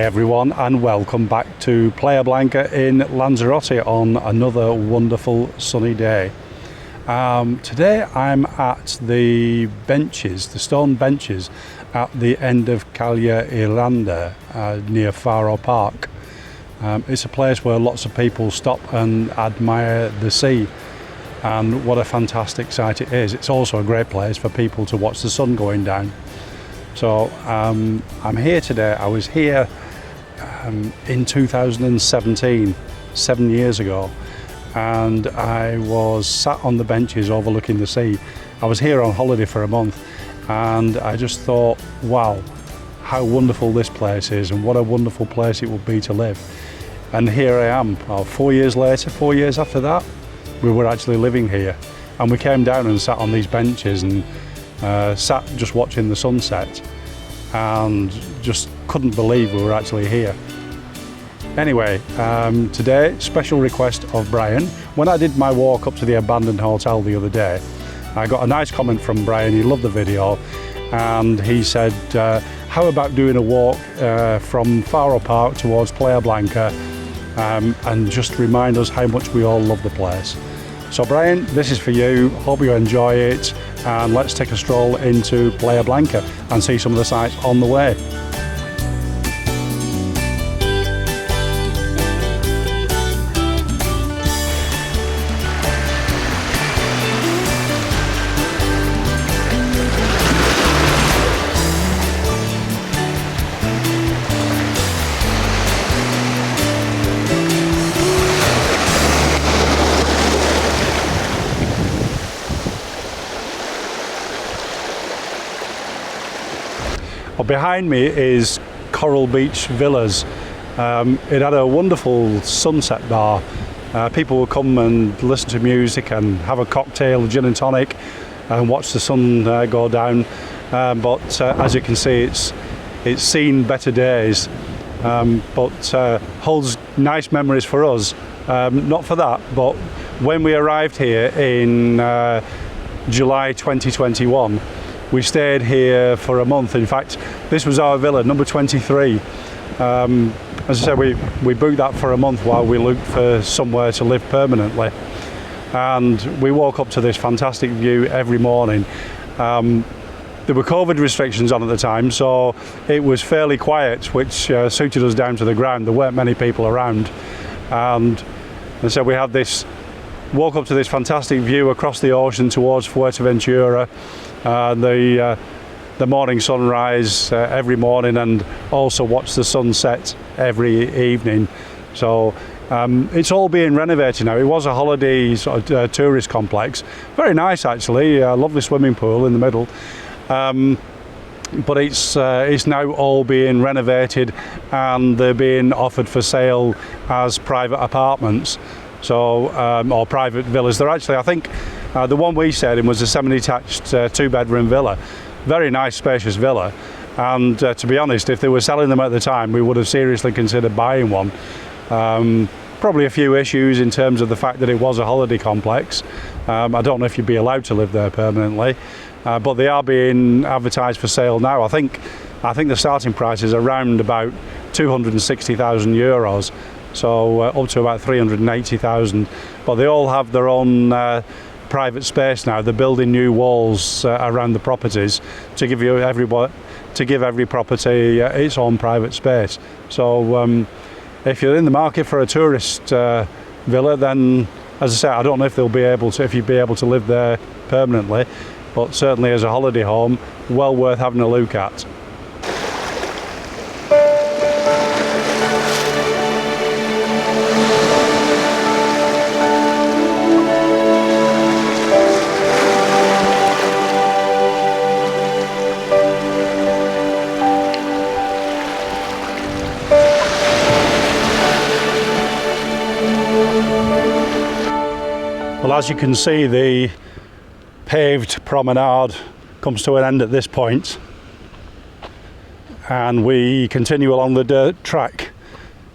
everyone, and welcome back to Playa Blanca in Lanzarote on another wonderful sunny day. Today I'm at the benches, the stone benches at the end of Calle Irlanda near Faro Park. It's a place where lots of people stop and admire the sea, and what a fantastic sight it is. It's also a great place for people to watch the sun going down. So I'm here today. I was here in 2017, 7 years ago, and I was sat on the benches overlooking the sea. I was here on holiday for a month, and I just thought, wow, how wonderful this place is, and what a wonderful place it would be to live. And here I am, 4 years later, 4 years after that, we were actually living here, and we came down and sat on these benches and sat just watching the sunset, and just couldn't believe we were actually here. Anyway, today, special request of Brian. When I did my walk up to the abandoned hotel the other day, I got a nice comment from Brian. He loved the video, and he said, how about doing a walk from Faro Park towards Playa Blanca, and just remind us how much we all love the place. So Brian, this is for you. Hope you enjoy it, and let's take a stroll into Playa Blanca and see some of the sights on the way. Well, behind me is Coral Beach Villas. It had a wonderful sunset bar. People would come and listen to music and have a cocktail, a gin and tonic, and watch the sun go down. But as you can see, it's seen better days, but holds nice memories for us. Not for that, but when we arrived here in July 2021, we stayed here for a month. In fact, this was our villa, number 23. As I said, we booked that for a month while we looked for somewhere to live permanently. And we woke up to this fantastic view every morning. There were COVID restrictions on at the time, so it was fairly quiet, which suited us down to the ground. There weren't many people around. And so we had this, woke up to this fantastic view across the ocean towards Fuerteventura. The morning sunrise every morning, and also watch the sunset every evening. So it's all being renovated now. It was a holiday sort of tourist complex, very nice actually, a lovely swimming pool in the middle, but it's now all being renovated, and they're being offered for sale as private apartments, so or private villas. They're actually, I think, the one we stayed in was a semi-detached two-bedroom villa. Very nice, spacious villa. And to be honest, if they were selling them at the time, we would have seriously considered buying one. Probably a few issues in terms of the fact that it was a holiday complex. I don't know if you'd be allowed to live there permanently, but they are being advertised for sale now. I think the starting price is around about 260,000 euros. So up to about 380,000. But they all have their own private space now. They're building new walls around the properties to give every property its own private space. So if you're in the market for a tourist villa, then, as I say, I don't know if you'd be able to live there permanently, but certainly as a holiday home, well worth having a look at. Well, as you can see, the paved promenade comes to an end at this point, and we continue along the dirt track.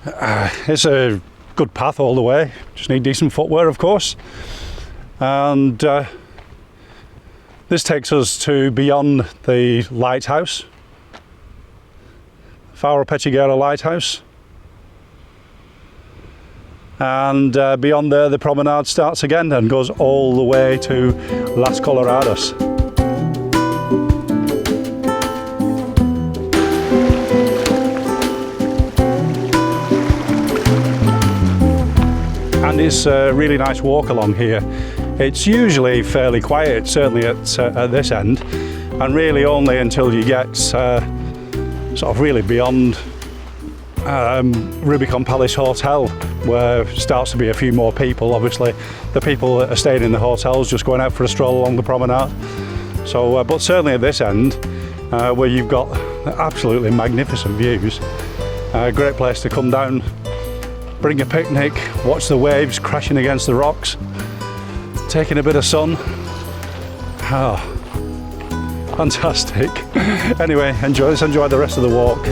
It's a good path all the way, just need decent footwear of course, and this takes us to beyond the lighthouse. Faro Pechiguera lighthouse, and beyond there the promenade starts again and goes all the way to Las Coloradas. And it's a really nice walk along here. It's usually fairly quiet, certainly at this end, and really only until you get sort of really beyond Rubicon Palace Hotel, where it starts to be a few more people. Obviously the people that are staying in the hotels just going out for a stroll along the promenade. So but certainly at this end, where you've got absolutely magnificent views, a great place to come down, bring a picnic, watch the waves crashing against the rocks, taking a bit of sun. Ah, fantastic. Anyway, let's enjoy the rest of the walk.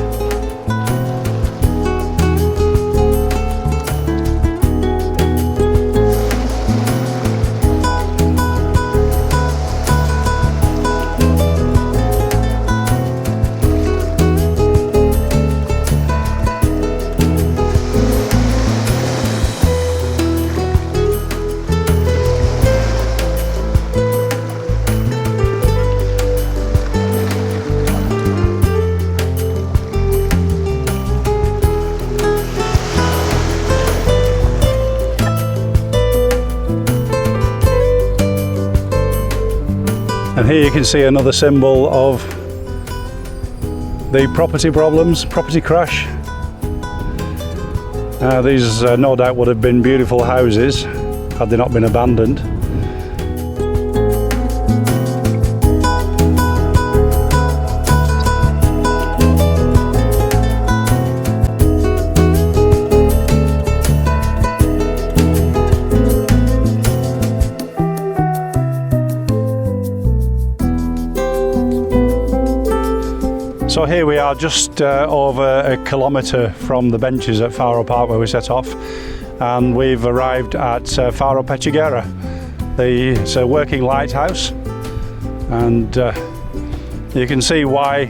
And here you can see another symbol of the property problems, property crash. These no doubt would have been beautiful houses had they not been abandoned. So here we are, just over a kilometre from the benches at Faro Park where we set off, and we've arrived at Faro Pechiguera. It's a working lighthouse, and you can see why,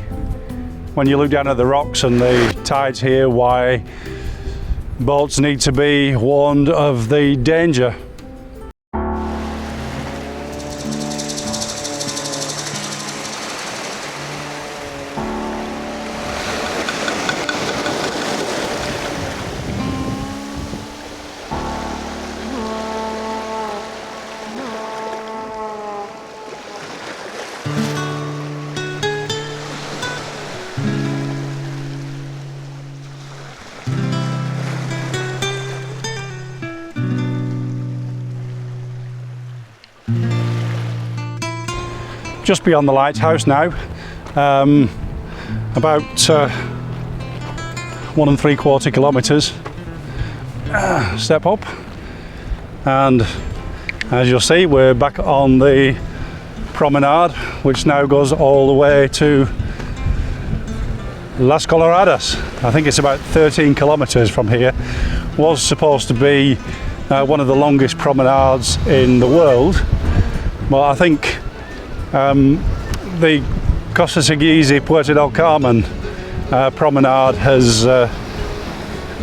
when you look down at the rocks and the tides here, why boats need to be warned of the danger. Just beyond the lighthouse now, about 1 3/4 kilometres. Step up, and as you'll see, we're back on the promenade, which now goes all the way to Las Coloradas. I think it's about 13 kilometres from here. Was supposed to be one of the longest promenades in the world, but I think the Costa Seguizi Puerto del Carmen promenade has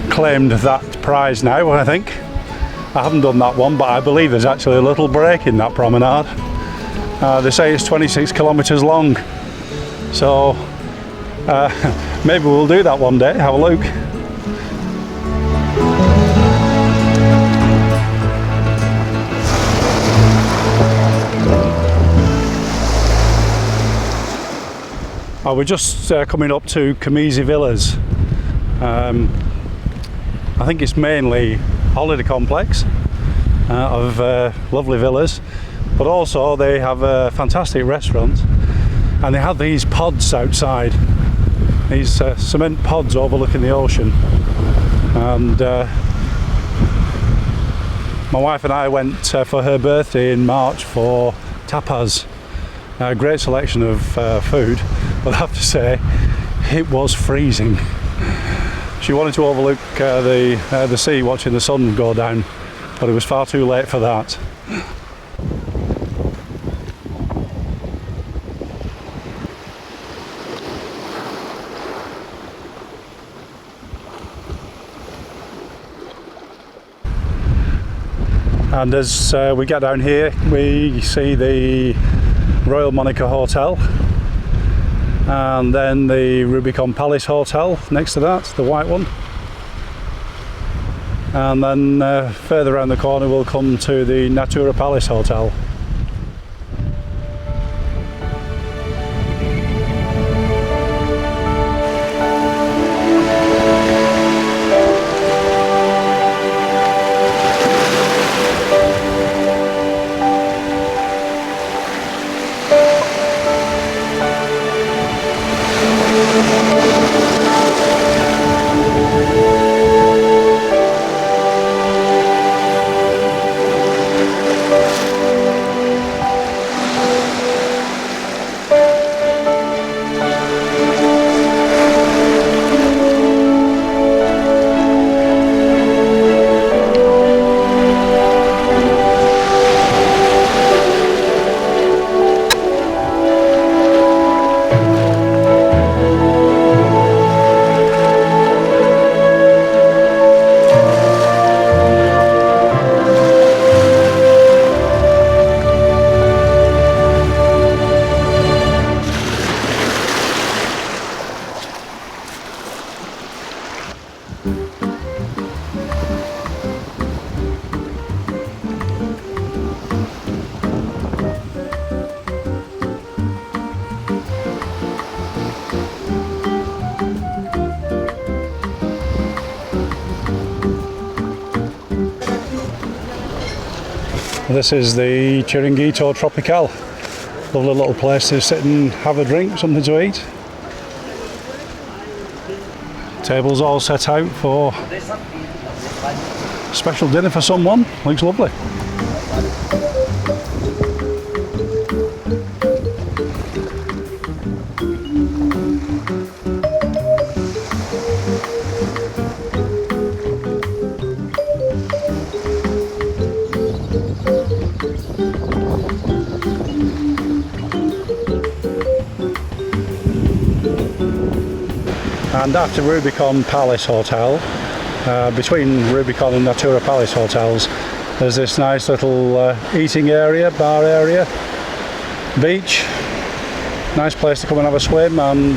claimed that prize now, I think. I haven't done that one, but I believe there's actually a little break in that promenade. They say it's 26 kilometres long, so maybe we'll do that one day, have a look. We're just coming up to Kamezi Villas. I think it's mainly holiday complex of lovely villas, but also they have a fantastic restaurant, and they have these pods outside, these cement pods overlooking the ocean. And my wife and I went for her birthday in March for tapas. A great selection of food, but I have to say it was freezing. She wanted to overlook the sea, watching the sun go down, but it was far too late for that. And as we get down here, we see the Royal Monaco Hotel, and then the Rubicon Palace Hotel next to that, the white one. And then further around the corner we'll come to the Natura Palace Hotel. This is the Chiringuito Tropical. Lovely little place to sit and have a drink, something to eat. Tables all set out for special dinner for someone. Looks lovely. And after Rubicon Palace Hotel, between Rubicon and Natura Palace Hotels, there's this nice little eating area, bar area, beach. Nice place to come and have a swim, and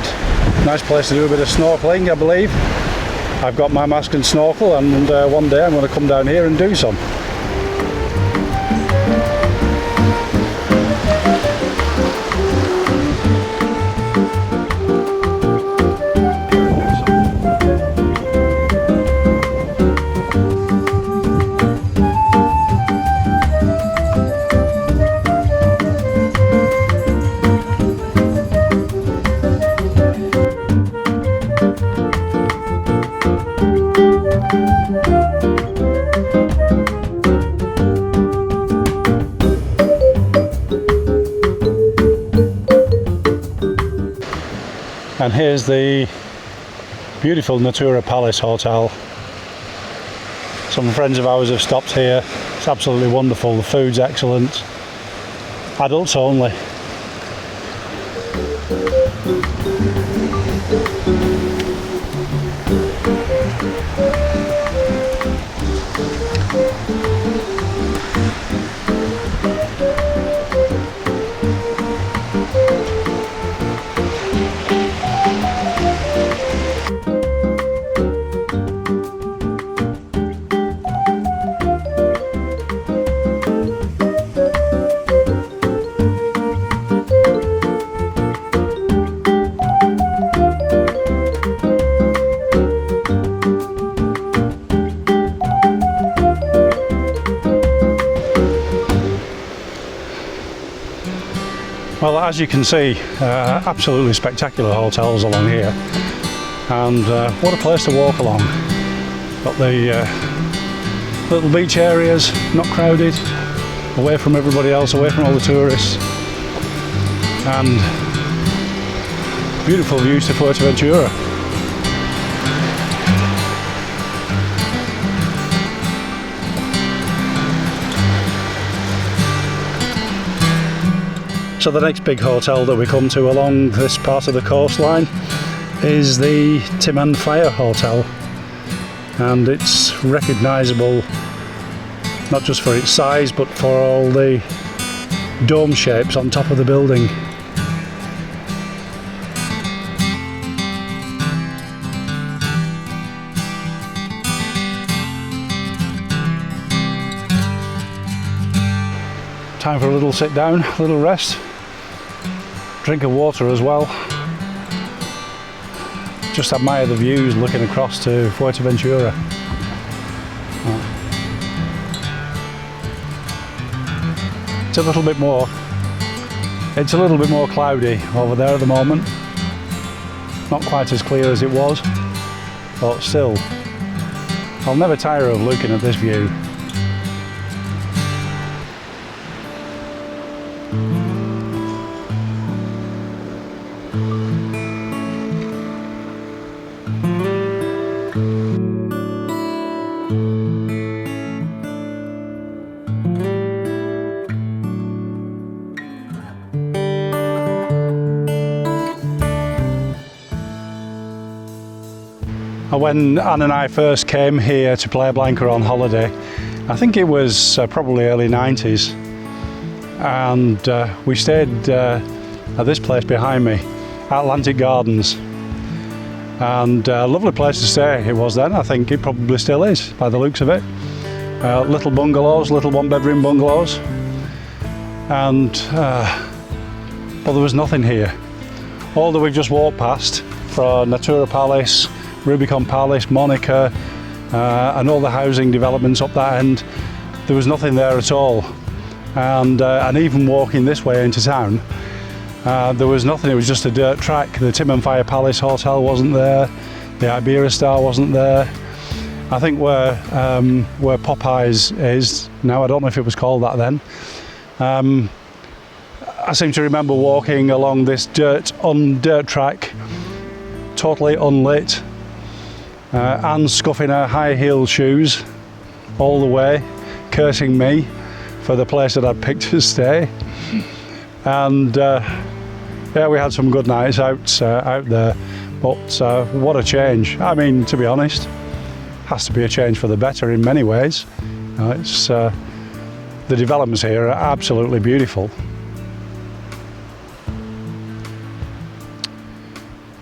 nice place to do a bit of snorkeling, I believe. I've got my mask and snorkel, and one day I'm going to come down here and do some. And here's the beautiful Natura Palace Hotel. Some friends of ours have stopped here. It's absolutely wonderful. The food's excellent. Adults only. Well, as you can see, absolutely spectacular hotels along here, and what a place to walk along. Got the little beach areas, not crowded, away from everybody else, away from all the tourists, and beautiful views to Fuerteventura. So the next big hotel that we come to along this part of the coastline is the Timanfaya Hotel, and it's recognisable not just for its size but for all the dome shapes on top of the building. Time for a little sit down, a little rest, drink of water as well. Just admire the views looking across to Fuerteventura. It's a little bit more cloudy over there at the moment. Not quite as clear as it was, but still, I'll never tire of looking at this view. When Anne and I first came here to Playa Blanca on holiday, I think it was probably early 90s, and we stayed at this place behind me, Atlantic Gardens, and a lovely place to stay it was then. I think it probably still is by the looks of it. Little bungalows, little one-bedroom bungalows, and but there was nothing here. All that we've just walked past, for Natura Palace, Rubicon Palace, Monica, and all the housing developments up that end, there was nothing there at all. And even walking this way into town, there was nothing. It was just a dirt track. The Tim and Fire Palace Hotel wasn't there. The Iberia Star wasn't there. I think where Popeyes is now, I don't know if it was called that then. I seem to remember walking along this dirt track, totally unlit. Anne scuffing her high-heeled shoes all the way, cursing me for the place that I'd picked to stay. And yeah, we had some good nights out there, but what a change. I mean, to be honest, has to be a change for the better in many ways. It's the developments here are absolutely beautiful.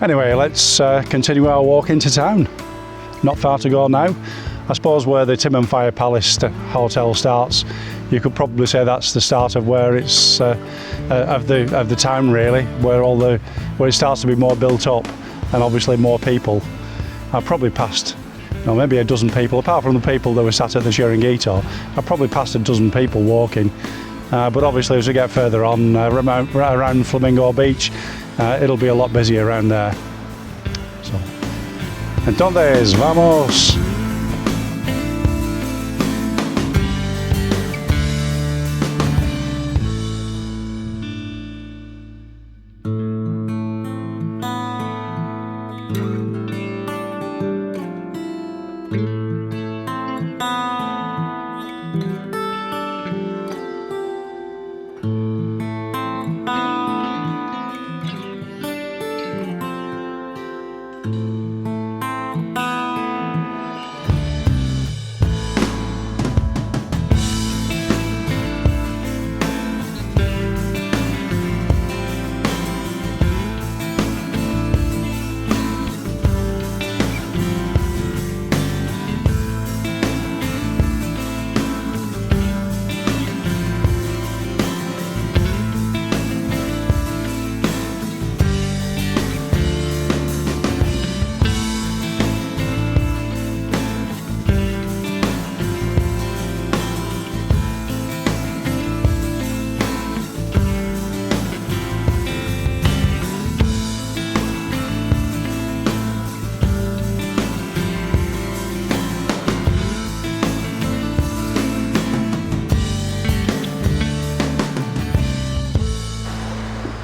Anyway, let's continue our walk into town. Not far to go now. I suppose where the Tim and Fire Palace Hotel starts, you could probably say that's the start of where it's of the town really, where it starts to be more built up and obviously more people. I've probably passed, maybe a dozen people, apart from the people that were sat at the Chiringuito. I've probably passed a dozen people walking. But obviously as we get further on around Flamingo Beach, it'll be a lot busier around there. So, entonces, vamos!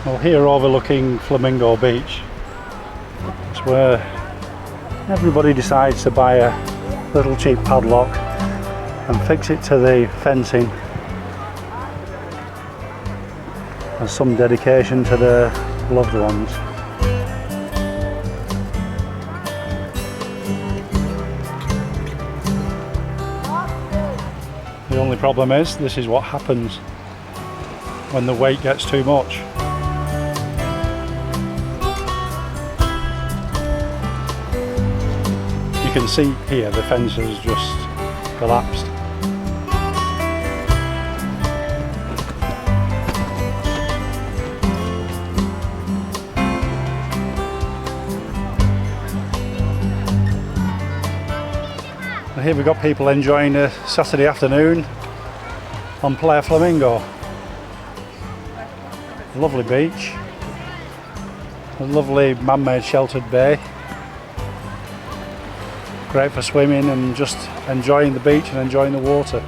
Well, here overlooking Flamingo Beach, it's where everybody decides to buy a little cheap padlock and fix it to the fencing as some dedication to their loved ones. The only problem is, this is what happens when the weight gets too much. You can see here the fence has just collapsed. And here we've got people enjoying a Saturday afternoon on Playa Flamingo. Lovely beach, a lovely man-made sheltered bay. Great for swimming and just enjoying the beach and enjoying the water.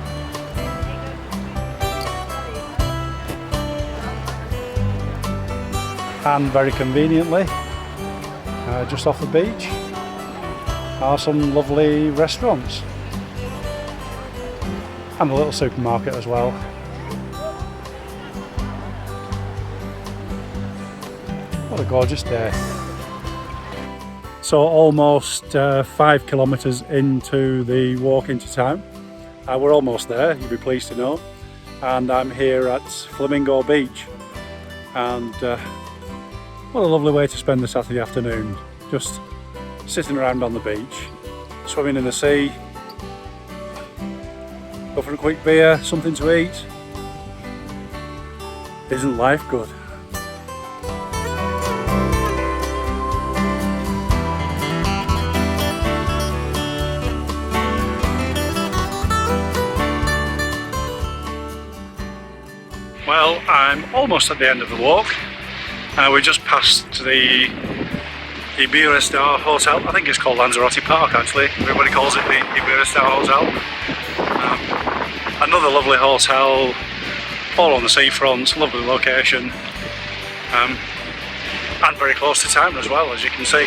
And very conveniently, just off the beach, are some lovely restaurants and a little supermarket as well. What a gorgeous day. So almost 5 kilometres into the walk into town. We're almost there, you'll be pleased to know. And I'm here at Flamingo Beach. And what a lovely way to spend the Saturday afternoon. Just sitting around on the beach, swimming in the sea, go for a quick beer, something to eat. Isn't life good? Well, I'm almost at the end of the walk. We just passed the Iberostar Star Hotel. I think it's called Lanzarote Park actually. Everybody calls it the Iberostar Star Hotel. Another lovely hotel, all on the seafront, lovely location, and very close to town as well, as you can see.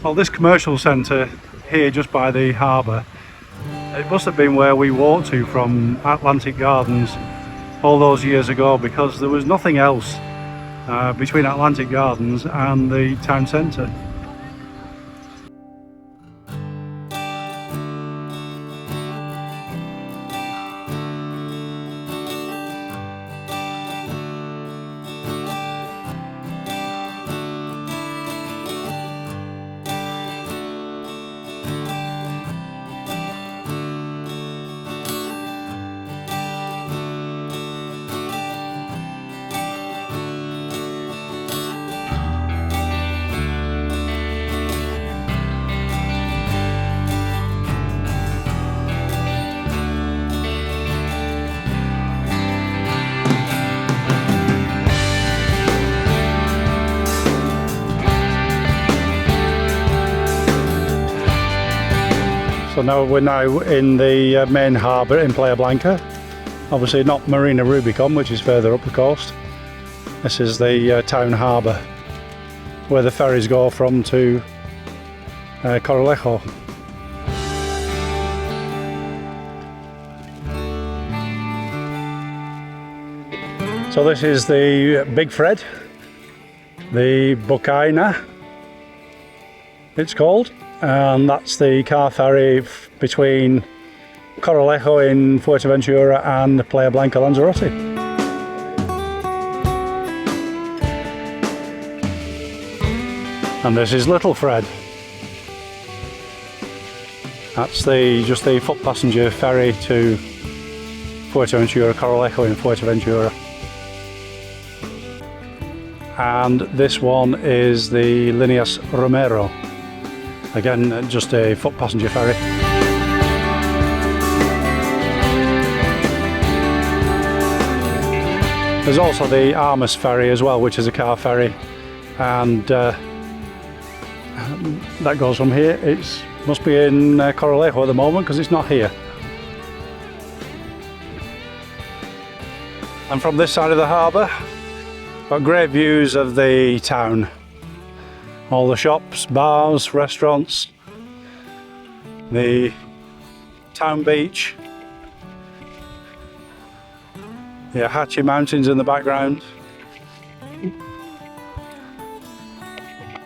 Well, this commercial centre here just by the harbour, it must have been where we walked to from Atlantic Gardens all those years ago, because there was nothing else between Atlantic Gardens and the town centre. So now we're in the main harbour in Playa Blanca. Obviously not Marina Rubicon, which is further up the coast. This is the town harbour where the ferries go from to Coralejo. So this is the Big Fred, the Bocaina it's called, and that's the car ferry between Coralejo in Fuerteventura and Playa Blanca, Lanzarote. And this is Little Fred. That's just the foot passenger ferry to Fuerteventura, Coralejo in Fuerteventura. And this one is the Líneas Romero. Again, just a foot passenger ferry. There's also the Armas ferry as well, which is a car ferry, and that goes from here. It must be in Coralejo at the moment because it's not here. And from this side of the harbour, got great views of the town. All the shops, bars, restaurants, the town beach, the Apache Mountains in the background,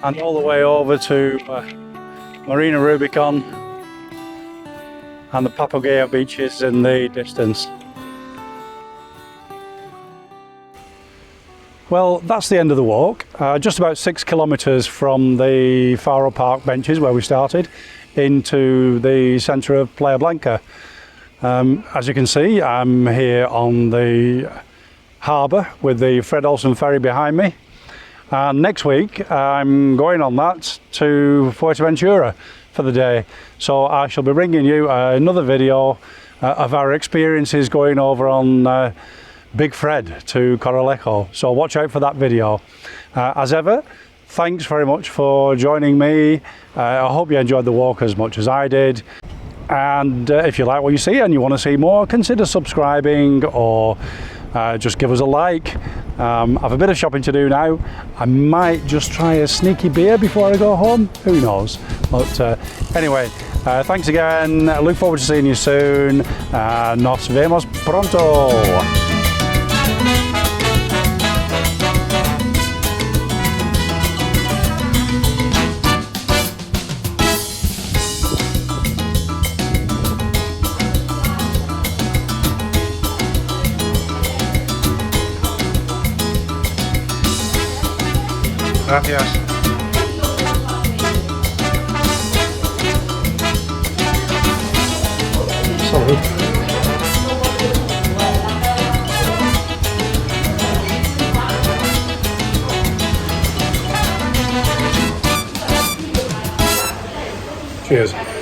and all the way over to Marina Rubicon and the Papagayo beaches in the distance. Well, that's the end of the walk. Just about 6 kilometres from the Faro Park benches where we started into the centre of Playa Blanca. As you can see, I'm here on the harbour with the Fred Olsen ferry behind me. And next week I'm going on that to Fuerteventura for the day. So I shall be bringing you another video of our experiences going over on Big Fred to Coralejo. So watch out for that video. As ever, thanks very much for joining me. I hope you enjoyed the walk as much as I did. And if you like what you see and you want to see more, consider subscribing or just give us a like. I have a bit of shopping to do now. I might just try a sneaky beer before I go home. Who knows? But anyway, thanks again. I look forward to seeing you soon. Nos vemos pronto. Gracias. Salud. Cheers.